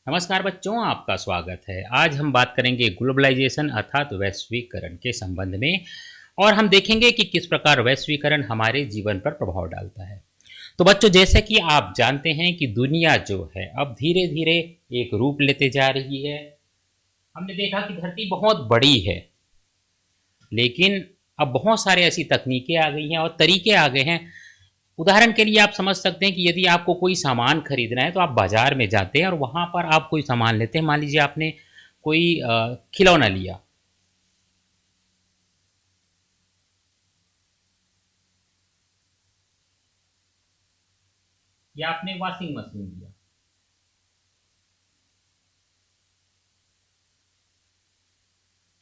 नमस्कार बच्चों, आपका स्वागत है। आज हम बात करेंगे ग्लोबलाइजेशन अर्थात वैश्वीकरण के संबंध में और हम देखेंगे कि किस प्रकार वैश्वीकरण हमारे जीवन पर प्रभाव डालता है। तो बच्चों, जैसे कि आप जानते हैं कि दुनिया जो है अब धीरे धीरे एक रूप लेते जा रही है। हमने देखा कि धरती बहुत बड़ी है, लेकिन अब बहुत सारे ऐसी तकनीकें आ गई हैं और तरीके आ गए हैं। उदाहरण के लिए आप समझ सकते हैं कि यदि आपको कोई सामान खरीदना है तो आप बाजार में जाते हैं और वहाँ पर आप कोई सामान लेते हैं। मान लीजिए आपने कोई खिलौना लिया, या आपने वॉशिंग मशीन लिया,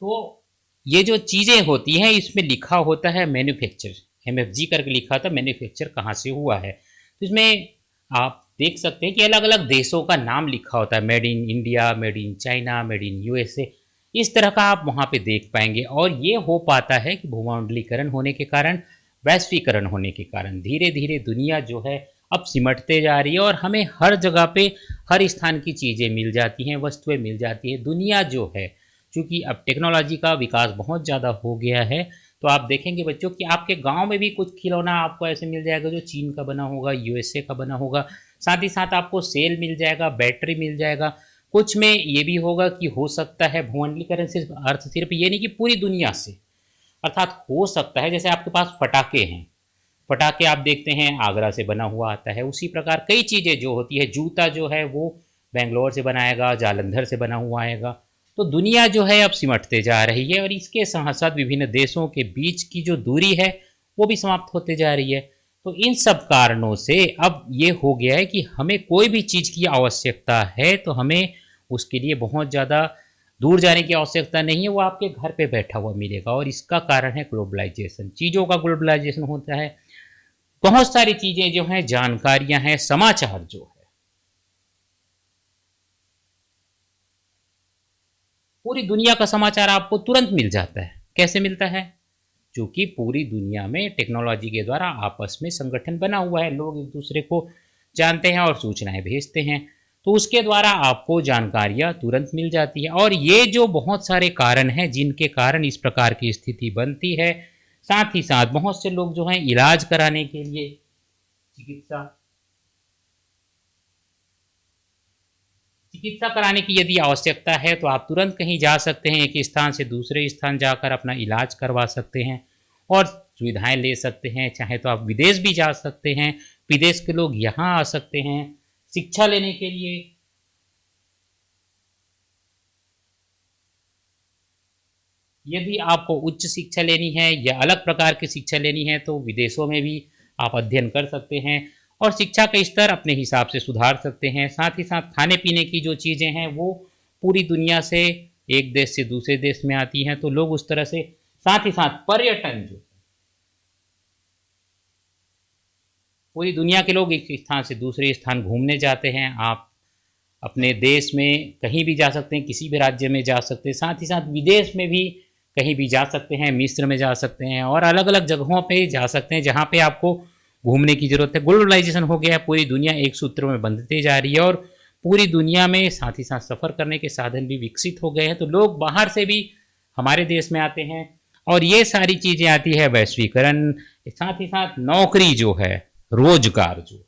तो ये जो चीज़ें होती हैं इसमें लिखा होता है मैन्युफैक्चर, MFG करके लिखा था, मैन्युफैक्चर कहाँ से हुआ है। तो इसमें आप देख सकते हैं कि अलग अलग देशों का नाम लिखा होता है, made in India, made in China, made in USA। इस तरह का आप वहाँ पे देख पाएंगे। और ये हो पाता है कि भूमंडलीकरण होने के कारण, वैश्वीकरण होने के कारण धीरे धीरे दुनिया जो है अब सिमटते जा रही है और हमें हर जगह पे हर स्थान की चीज़ें मिल जाती हैं, वस्तुएं मिल जाती हैं। दुनिया जो है, चूँकि अब टेक्नोलॉजी का विकास बहुत ज़्यादा हो गया है, तो आप देखेंगे बच्चों कि आपके गांव में भी कुछ खिलौना आपको ऐसे मिल जाएगा जो चीन का बना होगा, USA का बना होगा। साथ ही साथ आपको सेल मिल जाएगा, बैटरी मिल जाएगा। कुछ में ये भी होगा कि हो सकता है भूमंडलीकरण सिर्फ अर्थ सिर्फ ये नहीं कि पूरी दुनिया से, अर्थात हो सकता है जैसे आपके पास पटाखे हैं, पटाखे आप देखते हैं आगरा से बना हुआ आता है, उसी प्रकार कई चीज़ें जो होती है, जूता जो है वो बेंगलोर से बनाएगा, जालंधर से बना हुआ आएगा। तो दुनिया जो है अब सिमटते जा रही है और इसके साथ साथ विभिन्न देशों के बीच की जो दूरी है वो भी समाप्त होते जा रही है। तो इन सब कारणों से अब ये हो गया है कि हमें कोई भी चीज़ की आवश्यकता है तो हमें उसके लिए बहुत ज़्यादा दूर जाने की आवश्यकता नहीं है, वो आपके घर पे बैठा हुआ मिलेगा। और इसका कारण है ग्लोबलाइजेशन, चीज़ों का ग्लोबलाइजेशन होता है। बहुत सारी चीज़ें जो हैं, जानकारियां हैं, समाचार जो है पूरी दुनिया का समाचार आपको तुरंत मिल जाता है। कैसे मिलता है? क्योंकि पूरी दुनिया में टेक्नोलॉजी के द्वारा आपस में संगठन बना हुआ है, लोग एक दूसरे को जानते हैं और सूचनाएं भेजते हैं, तो उसके द्वारा आपको जानकारियां तुरंत मिल जाती है। और ये जो बहुत सारे कारण हैं जिनके कारण इस प्रकार की स्थिति बनती है, साथ ही साथ बहुत से लोग जो हैं इलाज कराने के लिए, चिकित्सा चिकित्सा कराने की यदि आवश्यकता है तो आप तुरंत कहीं जा सकते हैं, एक स्थान से दूसरे स्थान जाकर अपना इलाज करवा सकते हैं और सुविधाएं ले सकते हैं। चाहे तो आप विदेश भी जा सकते हैं, विदेश के लोग यहाँ आ सकते हैं शिक्षा लेने के लिए। यदि आपको उच्च शिक्षा लेनी है या अलग प्रकार की शिक्षा लेनी है तो विदेशों में भी आप अध्ययन कर सकते हैं और शिक्षा का स्तर अपने हिसाब से सुधार सकते हैं। साथ ही साथ खाने पीने की जो चीज़ें हैं वो पूरी दुनिया से, एक देश से दूसरे देश में आती हैं, तो लोग उस तरह से, साथ ही साथ पर्यटन जो, पूरी दुनिया के लोग एक स्थान से दूसरे स्थान घूमने जाते हैं। आप अपने देश में कहीं भी जा सकते हैं, किसी भी राज्य में जा सकते हैं, साथ ही साथ विदेश में भी कहीं भी जा सकते हैं, मिस्र में जा सकते हैं और अलग अलग जगहों पे जा सकते हैं जहाँ पे आपको घूमने की ज़रूरत है। ग्लोबलाइजेशन हो गया है, पूरी दुनिया एक सूत्र में बंधते जा रही है और पूरी दुनिया में साथ ही साथ सफ़र करने के साधन भी विकसित हो गए हैं, तो लोग बाहर से भी हमारे देश में आते हैं और ये सारी चीज़ें आती है वैश्वीकरण। साथ ही साथ नौकरी जो है, रोजगार जो है,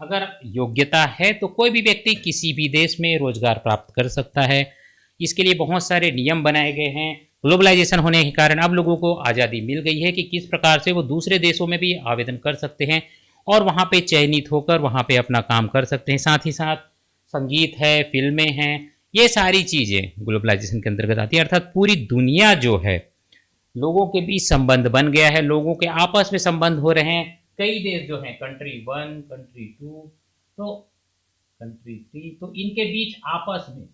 अगर योग्यता है तो कोई भी व्यक्ति किसी भी देश में रोजगार प्राप्त कर सकता है। इसके लिए बहुत सारे नियम बनाए गए हैं। ग्लोबलाइजेशन होने के कारण अब लोगों को आज़ादी मिल गई है कि किस प्रकार से वो दूसरे देशों में भी आवेदन कर सकते हैं और वहाँ पे चयनित होकर वहाँ पे अपना काम कर सकते हैं। साथ ही साथ संगीत है, फिल्में हैं, ये सारी चीज़ें ग्लोबलाइजेशन के अंतर्गत आती है। अर्थात पूरी दुनिया जो है, लोगों के बीच संबंध बन गया है, लोगों के आपस में संबंध हो रहे हैं। कई देश जो हैं, कंट्री 1, कंट्री 2, तो कंट्री 3, तो इनके बीच आपस में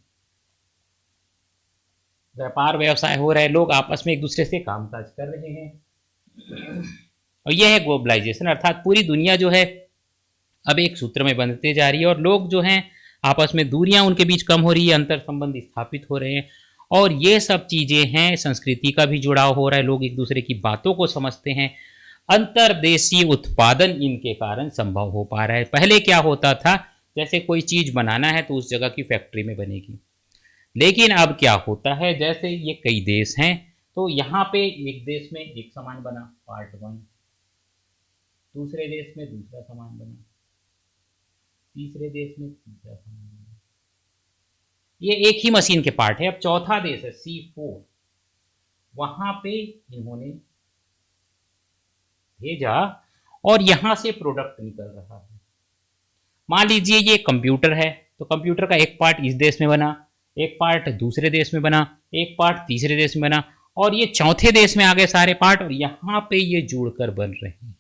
व्यापार व्यवसाय हो रहा है, लोग आपस में एक दूसरे से कामकाज कर रहे हैं और यह है ग्लोबलाइजेशन। अर्थात पूरी दुनिया जो है अब एक सूत्र में बंधते जा रही है और लोग जो हैं आपस में दूरियां उनके बीच कम हो रही है, अंतर संबंध स्थापित हो रहे हैं और ये सब चीज़ें हैं। संस्कृति का भी जुड़ाव हो रहा है, लोग एक दूसरे की बातों को समझते हैं। अंतर्देशीय उत्पादन इनके कारण संभव हो पा रहा है। पहले क्या होता था, जैसे कोई चीज बनाना है तो उस जगह की फैक्ट्री में बनेगी, लेकिन अब क्या होता है, जैसे ये कई देश हैं, तो यहाँ पे एक देश में एक सामान बना पार्ट वन, दूसरे देश में दूसरा सामान बना, तीसरे देश में तीसरा सामान बना, ये एक ही मशीन के पार्ट है। अब चौथा देश है C4, वहां पे इन्होंने भेजा और यहां से प्रोडक्ट निकल रहा है। मान लीजिए ये कंप्यूटर है, तो कंप्यूटर का एक पार्ट इस देश में बना, एक पार्ट दूसरे देश में बना, एक पार्ट तीसरे देश में बना, और ये चौथे देश में आ गए सारे पार्ट, और यहां पे ये जुड़कर बन रहे हैं।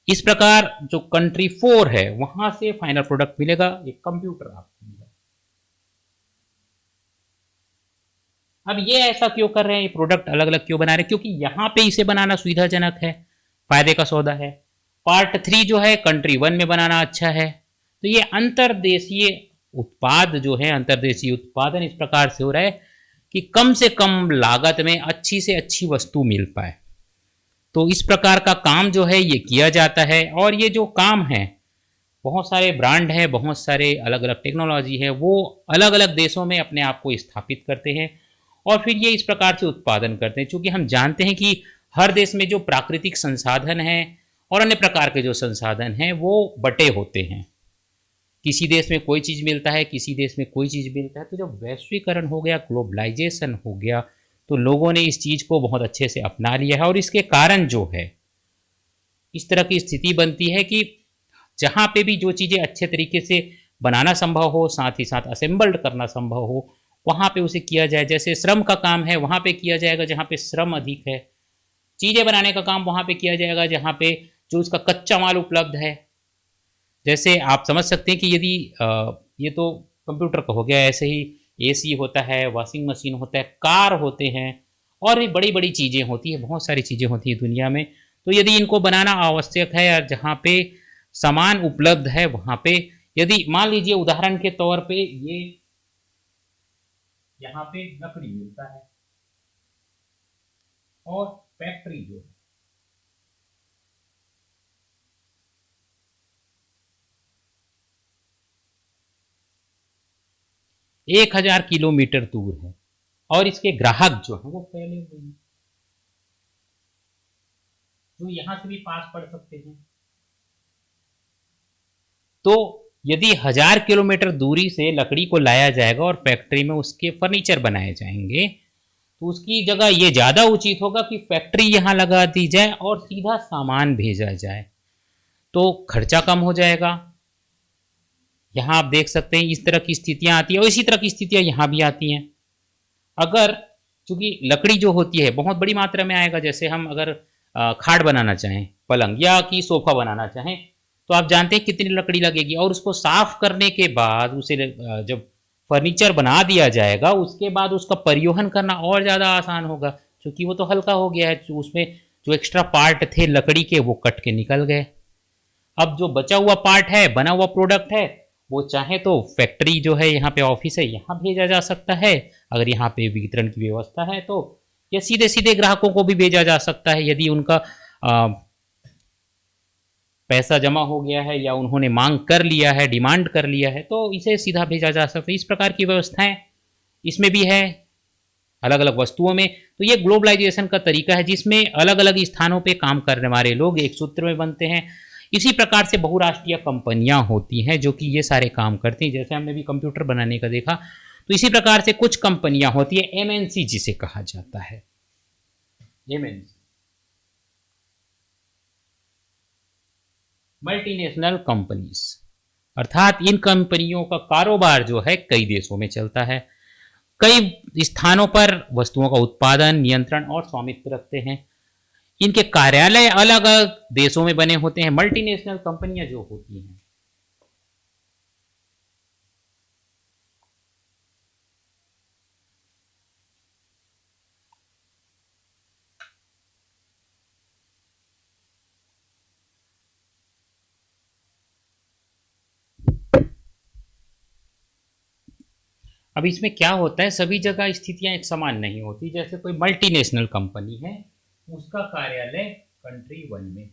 इस प्रकार जो कंट्री 4 है वहां से फाइनल प्रोडक्ट मिलेगा, एक कंप्यूटर आपको मिलेगा। अब ये ऐसा क्यों कर रहे हैं, ये प्रोडक्ट अलग अलग क्यों बना रहे हैं? क्योंकि यहां पे इसे बनाना सुविधाजनक है, फायदे का सौदा है। पार्ट 3 जो है कंट्री 1 में बनाना अच्छा है। तो ये अंतर्देशीय उत्पाद जो है, अंतर्देशीय उत्पादन इस प्रकार से हो रहा है कि कम से कम लागत में अच्छी से अच्छी वस्तु मिल पाए। तो इस प्रकार का काम जो है ये किया जाता है, और ये जो काम है, बहुत सारे ब्रांड है, बहुत सारे अलग अलग टेक्नोलॉजी है, वो अलग अलग देशों में अपने आप को स्थापित करते हैं और फिर ये इस प्रकार से उत्पादन करते हैं। चूंकि हम जानते हैं कि हर देश में जो प्राकृतिक संसाधन हैं और अन्य प्रकार के जो संसाधन हैं वो बटे होते हैं। किसी देश में कोई चीज़ मिलता है, किसी देश में कोई चीज़ मिलता है। तो जब वैश्वीकरण हो गया, ग्लोबलाइजेशन हो गया, तो लोगों ने इस चीज़ को बहुत अच्छे से अपना लिया है, और इसके कारण जो है इस तरह की स्थिति बनती है कि जहाँ पे भी जो चीज़ें अच्छे तरीके से बनाना संभव हो, साथ ही साथ असेंबल्ड करना संभव हो, वहाँ पे उसे किया जाए। जैसे श्रम का काम है वहाँ पे किया जाएगा जहाँ पे श्रम अधिक है, चीज़ें बनाने का काम वहाँ पे किया जाएगा जहाँ पे जो उसका कच्चा माल उपलब्ध है। जैसे आप समझ सकते हैं कि यदि ये तो कंप्यूटर का हो गया, ऐसे ही AC होता है, वॉशिंग मशीन होता है, कार होते हैं, और भी बड़ी बड़ी चीज़ें होती है, बहुत सारी चीज़ें होती हैं दुनिया में। तो यदि इनको बनाना आवश्यक है, और जहाँ पे सामान उपलब्ध है वहाँ पे, यदि मान लीजिए उदाहरण के तौर पे ये यहाँ पे लकड़ी मिलता है और फैक्ट्री जो है एक 1000 किलोमीटर दूर है, और इसके ग्राहक जो है वो फैले हुए हैं, जो यहां से भी पास पड़ सकते हैं। तो यदि 1000 किलोमीटर दूरी से लकड़ी को लाया जाएगा और फैक्ट्री में उसके फर्नीचर बनाए जाएंगे, तो उसकी जगह ये ज़्यादा उचित होगा कि फैक्ट्री यहाँ लगा दी जाए और सीधा सामान भेजा जाए, तो खर्चा कम हो जाएगा। यहाँ आप देख सकते हैं इस तरह की स्थितियाँ आती है, और इसी तरह की स्थितियाँ यहाँ भी आती हैं। अगर चूंकि लकड़ी जो होती है बहुत बड़ी मात्रा में आएगा, जैसे हम अगर खाट बनाना चाहें, पलंग या कि सोफा बनाना चाहें, तो आप जानते हैं कितनी लकड़ी लगेगी, और उसको साफ करने के बाद उसे जब फर्नीचर बना दिया जाएगा उसके बाद उसका परिवहन करना और ज़्यादा आसान होगा, क्योंकि वो तो हल्का हो गया है। उसमें जो एक्स्ट्रा पार्ट थे लकड़ी के वो कट के निकल गए। अब जो बचा हुआ पार्ट है, बना हुआ प्रोडक्ट है, वो चाहे तो फैक्ट्री जो है, यहाँ पे ऑफिस है, यहाँ भेजा जा सकता है अगर यहाँ पे वितरण की व्यवस्था है तो, या सीधे सीधे ग्राहकों को भी भेजा जा सकता है यदि उनका पैसा जमा हो गया है या उन्होंने मांग कर लिया है, डिमांड कर लिया है, तो इसे सीधा भेजा जा सकता है। इस प्रकार की व्यवस्थाएं इसमें भी है अलग अलग वस्तुओं में। तो ये ग्लोबलाइजेशन का तरीका है जिसमें अलग अलग स्थानों पे काम करने वाले लोग एक सूत्र में बनते हैं। इसी प्रकार से बहुराष्ट्रीय कंपनियां होती हैं जो कि ये सारे काम करती हैं। जैसे हमने भी कंप्यूटर बनाने का देखा, तो इसी प्रकार से कुछ कंपनियां होती है, MNC जिसे कहा जाता है, MNC मल्टीनेशनल कंपनीज, अर्थात इन कंपनियों का कारोबार जो है कई देशों में चलता है, कई स्थानों पर वस्तुओं का उत्पादन, नियंत्रण और स्वामित्व रखते हैं। इनके कार्यालय अलग अलग देशों में बने होते हैं। मल्टीनेशनल कंपनियां जो होती हैं, अब इसमें क्या होता है, सभी जगह स्थितियां एक समान नहीं होती। जैसे कोई मल्टीनेशनल कंपनी है, उसका कार्यालय कंट्री वन में।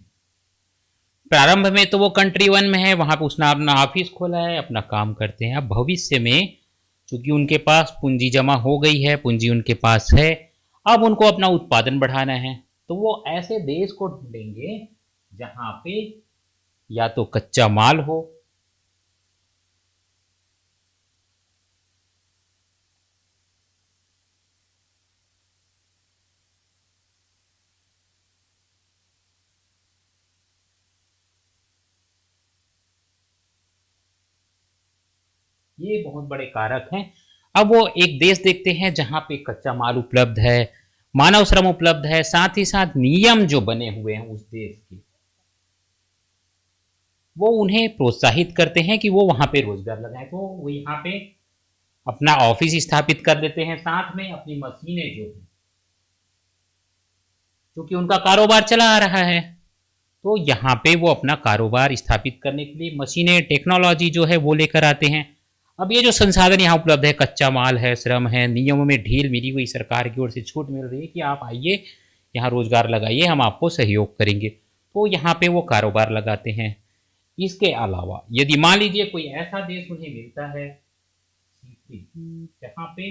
प्रारंभ में तो वो कंट्री वन में है, वहां पे उसने अपना ऑफिस खोला है, अपना काम करते हैं। अब भविष्य में चूंकि उनके पास पूंजी जमा हो गई है, पूंजी उनके पास है, अब उनको अपना उत्पादन बढ़ाना है, तो वो ऐसे देश को ढूंढेंगे जहां पे या तो कच्चा माल हो, ये बहुत बड़े कारक हैं। अब वो एक देश देखते हैं जहां पे कच्चा माल उपलब्ध है, मानव श्रम उपलब्ध है, साथ ही साथ नियम जो बने हुए हैं उस देश के, वो उन्हें प्रोत्साहित करते हैं कि वो वहां पे रोजगार लगाएं। तो वो यहाँ पे अपना ऑफिस स्थापित कर देते हैं, साथ में अपनी मशीनें जो है, क्योंकि उनका कारोबार चला आ रहा है, तो यहाँ पे वो अपना कारोबार स्थापित करने के लिए मशीनें, टेक्नोलॉजी जो है वो लेकर आते हैं। अब ये जो संसाधन यहाँ उपलब्ध है, कच्चा माल है, श्रम है, नियमों में ढील मिली हुई, सरकार की ओर से छूट मिल रही है कि आप आइए यहाँ रोजगार लगाइए, हम आपको सहयोग करेंगे, तो यहाँ पे वो कारोबार लगाते हैं। इसके अलावा यदि मान लीजिए कोई ऐसा देश उन्हें मिलता है जहाँ पे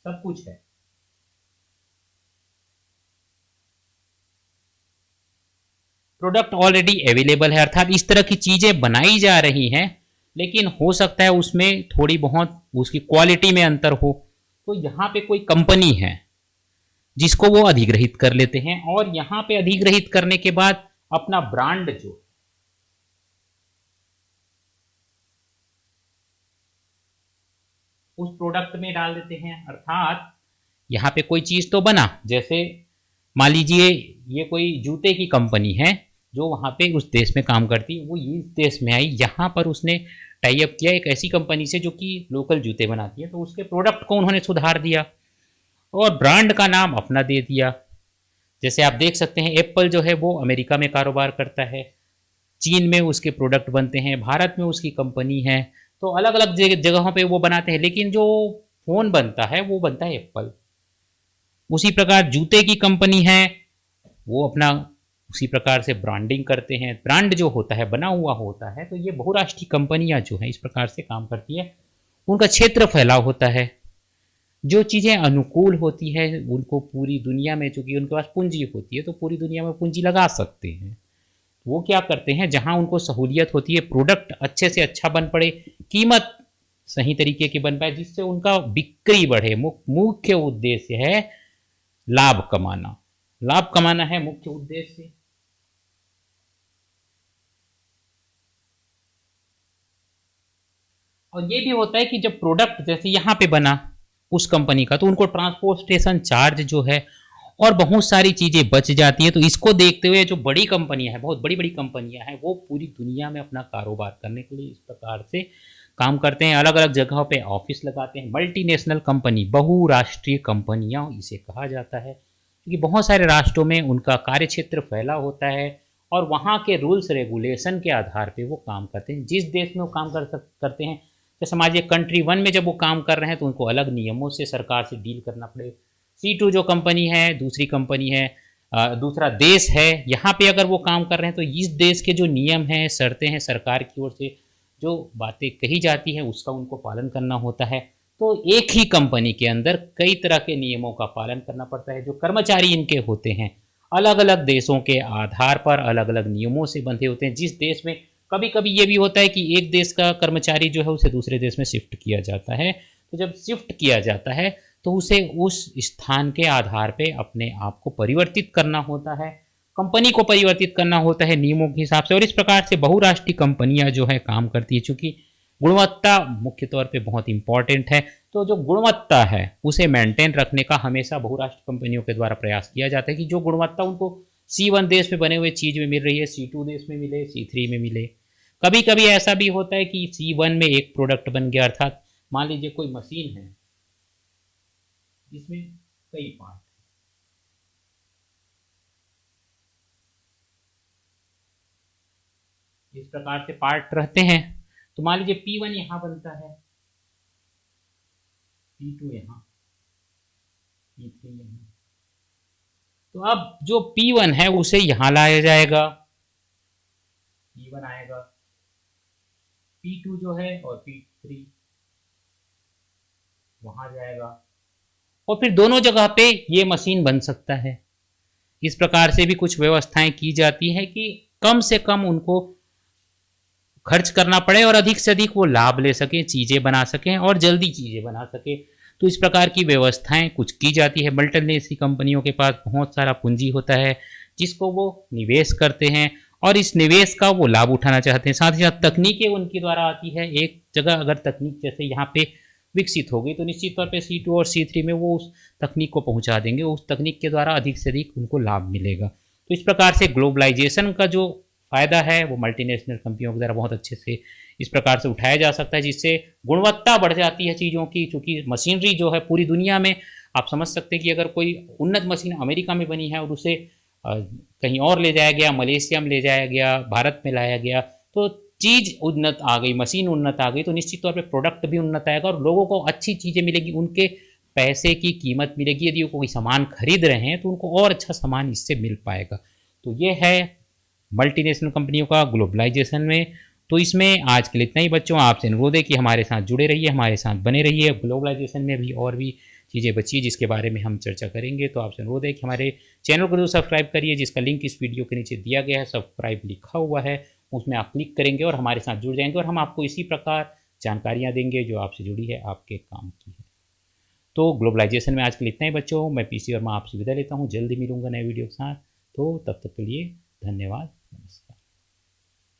सब कुछ है, प्रोडक्ट ऑलरेडी अवेलेबल है, अर्थात इस तरह की चीजें बनाई जा रही हैं, लेकिन हो सकता है उसमें थोड़ी बहुत उसकी क्वालिटी में अंतर हो, तो यहाँ पे कोई कंपनी है जिसको वो अधिग्रहित कर लेते हैं, और यहाँ पे अधिग्रहित करने के बाद अपना ब्रांड जो उस प्रोडक्ट में डाल देते हैं। अर्थात यहाँ पे कोई चीज तो बना, जैसे मान लीजिए ये कोई जूते की कंपनी है जो वहाँ पे उस देश में काम करती है, वो इस देश में आई, यहाँ पर उसने टाई अप किया एक ऐसी कंपनी से जो कि लोकल जूते बनाती है, तो उसके प्रोडक्ट को उन्होंने सुधार दिया और ब्रांड का नाम अपना दे दिया। जैसे आप देख सकते हैं एप्पल जो है वो अमेरिका में कारोबार करता है, चीन में उसके प्रोडक्ट बनते हैं, भारत में उसकी कंपनी है, तो अलग अलग जगहों पे वो बनाते हैं, लेकिन जो फ़ोन बनता है वो बनता है एप्पल। उसी प्रकार जूते की कंपनी है, वो अपना उसी प्रकार से ब्रांडिंग करते हैं, ब्रांड जो होता है बना हुआ होता है, तो ये बहुराष्ट्रीय कंपनियां जो हैं इस प्रकार से काम करती है। उनका क्षेत्र फैलाव होता है, जो चीज़ें अनुकूल होती है उनको पूरी दुनिया में, चूंकि उनके पास पूंजी होती है तो पूरी दुनिया में पूंजी लगा सकते हैं, वो क्या करते हैं जहां उनको सहूलियत होती है, प्रोडक्ट अच्छे से अच्छा बन पड़े, कीमत सही तरीके की बन पाए, जिससे उनका बिक्री बढ़े। मुख्य उद्देश्य है लाभ कमाना, लाभ कमाना है मुख्य उद्देश्य। और ये भी होता है कि जब प्रोडक्ट जैसे यहाँ पे बना उस कंपनी का, तो उनको ट्रांसपोर्टेशन चार्ज जो है और बहुत सारी चीज़ें बच जाती है। तो इसको देखते हुए जो बड़ी कंपनियां हैं, बहुत बड़ी बड़ी कंपनियां हैं, वो पूरी दुनिया में अपना कारोबार करने के लिए इस प्रकार से काम करते हैं, अलग अलग जगहों पे ऑफिस लगाते हैं। मल्टीनेशनल कंपनी, बहुराष्ट्रीय कंपनियां इसे कहा जाता है, क्योंकि बहुत सारे राष्ट्रों में उनका कार्यक्षेत्र फैला होता है और वहाँ के रूल्स रेगुलेशन के आधार पे वो काम करते हैं, जिस देश में वो काम करते हैं। जैसे समझिए कंट्री वन में जब वो काम कर रहे हैं तो उनको अलग नियमों से सरकार से डील करना पड़े। C2 जो कंपनी है, दूसरी कंपनी है, दूसरा देश है, यहाँ पे अगर वो काम कर रहे हैं तो इस देश के जो नियम हैं, शर्तें हैं, सरकार की ओर से जो बातें कही जाती हैं उसका उनको पालन करना होता है। तो एक ही कंपनी के अंदर कई तरह के नियमों का पालन करना पड़ता है। जो कर्मचारी इनके होते हैं अलग अलग देशों के आधार पर अलग अलग नियमों से बंधे होते हैं। जिस देश में कभी कभी ये भी होता है कि एक देश का कर्मचारी जो है उसे दूसरे देश में शिफ्ट किया जाता है, तो जब शिफ्ट किया जाता है तो उसे उस स्थान के आधार पे अपने आप को परिवर्तित करना होता है, कंपनी को परिवर्तित करना होता है नियमों के हिसाब से। और इस प्रकार से बहुराष्ट्रीय कंपनियां जो है काम करती है, चूंकि गुणवत्ता मुख्य तौर पे बहुत इंपॉर्टेंट है, तो जो गुणवत्ता है उसे मेंटेन रखने का हमेशा बहुराष्ट्रीय कंपनियों के द्वारा प्रयास किया जाता है कि जो गुणवत्ता उनको C1 देश में बने हुए चीज़ में मिल रही है C2 देश में मिले, C3 में मिले। कभी कभी ऐसा भी होता है कि C1 में एक प्रोडक्ट बन गया, अर्थात मान लीजिए कोई मशीन है जिसमें कई पार्ट, इस प्रकार से पार्ट रहते हैं, तो मान लीजिए P1 यहाँ बनता है, P2 यहाँ, P3 यहाँ, तो अब जो P1 है उसे यहाँ लाया जाएगा, P1 आएगा, P2 जो है और P3 वहाँ जाएगा, और फिर दोनों जगह पे ये मशीन बन सकता है। इस प्रकार से भी कुछ व्यवस्थाएं की जाती हैं कि कम से कम उनको खर्च करना पड़े और अधिक से अधिक वो लाभ ले सकें, चीज़ें बना सकें और जल्दी चीज़ें बना सकें। तो इस प्रकार की व्यवस्थाएं कुछ की जाती है। मल्टीनेशनल कंपनियों के पास बहुत सारा पूंजी होता है जिसको वो निवेश करते हैं और इस निवेश का वो लाभ उठाना चाहते हैं। साथ ही साथ तकनीकें उनके द्वारा आती है। एक जगह अगर तकनीक जैसे यहाँ पे विकसित हो गई तो निश्चित तौर पे C2 और C3 में वो उस तकनीक को पहुँचा देंगे, उस तकनीक के द्वारा अधिक से अधिक उनको लाभ मिलेगा। तो इस प्रकार से ग्लोबलाइजेशन का जो फ़ायदा है वो मल्टीनेशनल कंपनियों के द्वारा बहुत अच्छे से इस प्रकार से उठाया जा सकता है, जिससे गुणवत्ता बढ़ जाती है चीज़ों की। चूँकि मशीनरी जो है पूरी दुनिया में, आप समझ सकते हैं कि अगर कोई उन्नत मशीन अमेरिका में बनी है और उसे कहीं और ले जाया गया, मलेशिया में ले जाया गया, भारत में लाया गया, तो चीज़ उन्नत आ गई, मशीन उन्नत आ गई, तो निश्चित तौर पे प्रोडक्ट भी उन्नत आएगा और लोगों को अच्छी चीज़ें मिलेगी, उनके पैसे की कीमत मिलेगी। यदि वो कोई सामान खरीद रहे हैं तो उनको और अच्छा सामान इससे मिल पाएगा। तो ये है मल्टीनेशनल कंपनियों का ग्लोबलाइजेशन में। तो इसमें आज के लिए इतना ही बच्चों, आपसे अनुरोध है कि हमारे साथ जुड़े रहिए, हमारे साथ बने रहिए। ग्लोबलाइजेशन में भी और भी चीज़ें बची है जिसके बारे में हम चर्चा करेंगे। तो आपसे अनुरोध है कि हमारे चैनल को जरूर सब्सक्राइब करिए, जिसका लिंक इस वीडियो के नीचे दिया गया है, सब्सक्राइब लिखा हुआ है, उसमें आप क्लिक करेंगे और हमारे साथ जुड़ जाएंगे और हम आपको इसी प्रकार जानकारियाँ देंगे जो आपसे जुड़ी है, आपके काम की है। तो ग्लोबलाइजेशन में आज के लिए इतना ही बच्चों, मैं PC वर्मा आपसे विदा लेता हूँ। जल्दी मिलूंगा नए वीडियो के साथ। तो तब तक के लिए धन्यवाद, नमस्कार।